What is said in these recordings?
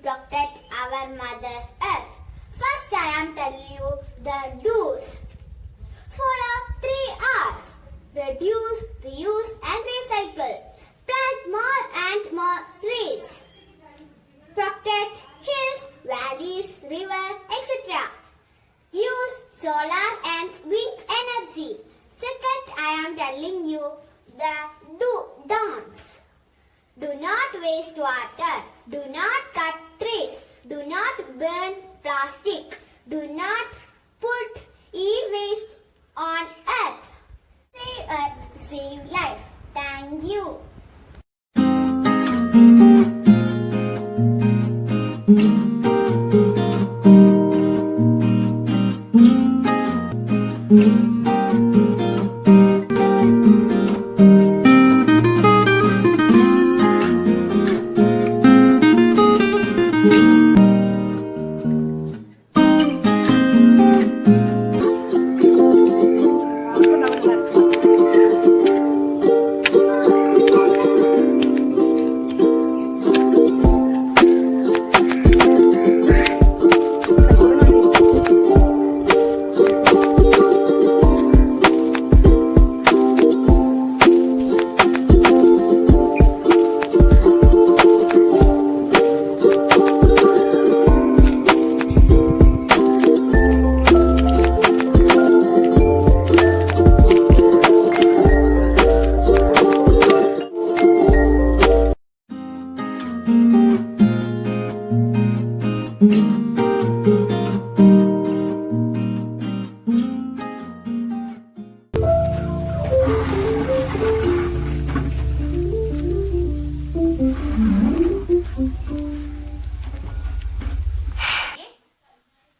protect our Mother Earth. First, I am telling you the do's. Follow 3 R's. Reduce, reuse and recycle. Plant more and more trees. Protect hills, valleys, rivers, etc. Use solar and wind energy. Second, I am telling you the don'ts. Do not waste water. Do not cut trees. Do not burn plastic. Do not put e-waste on earth. Save earth, save life. Thank you.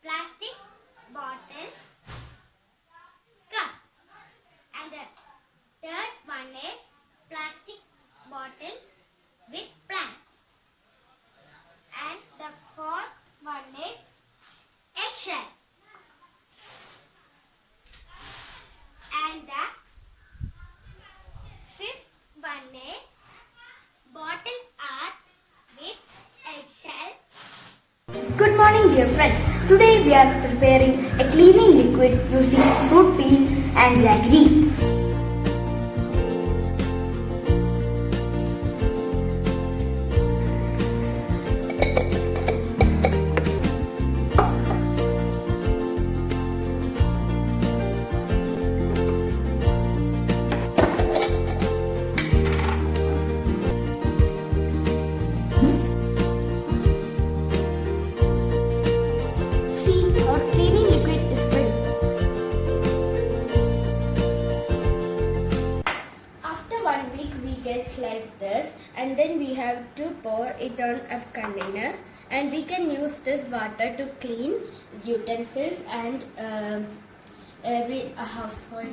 Plastic bottle, cup, and the third one is plastic bottle with plants, and the fourth one is eggshell, and the fifth one is bottle art with eggshell. Good morning, dear friends. Today we are preparing a cleaning liquid using fruit peel and jaggery. Like this, and then we have to pour it on a container, and we can use this water to clean utensils and every household.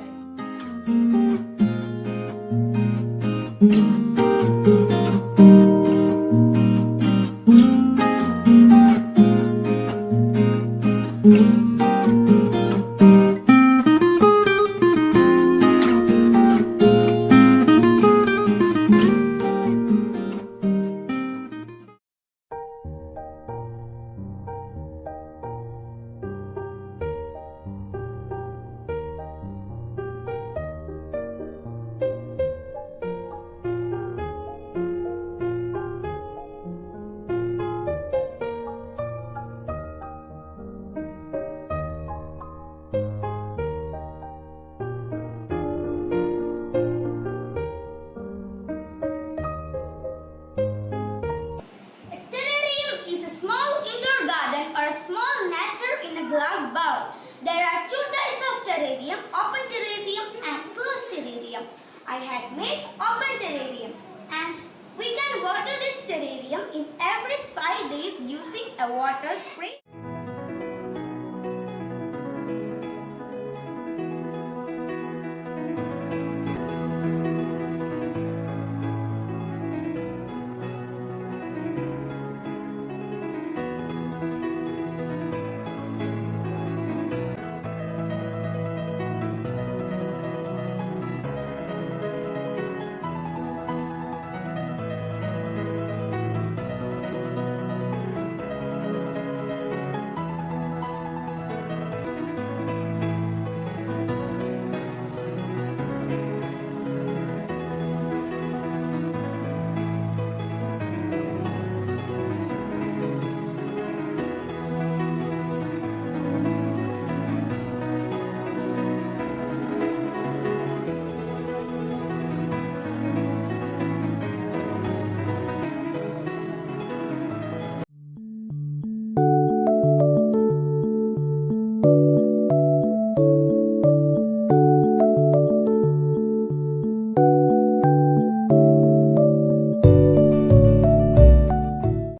Glass bowl. There are 2 types of terrarium, open terrarium and closed terrarium. I had made open terrarium, and we can water this terrarium in every 5 days using a water spray.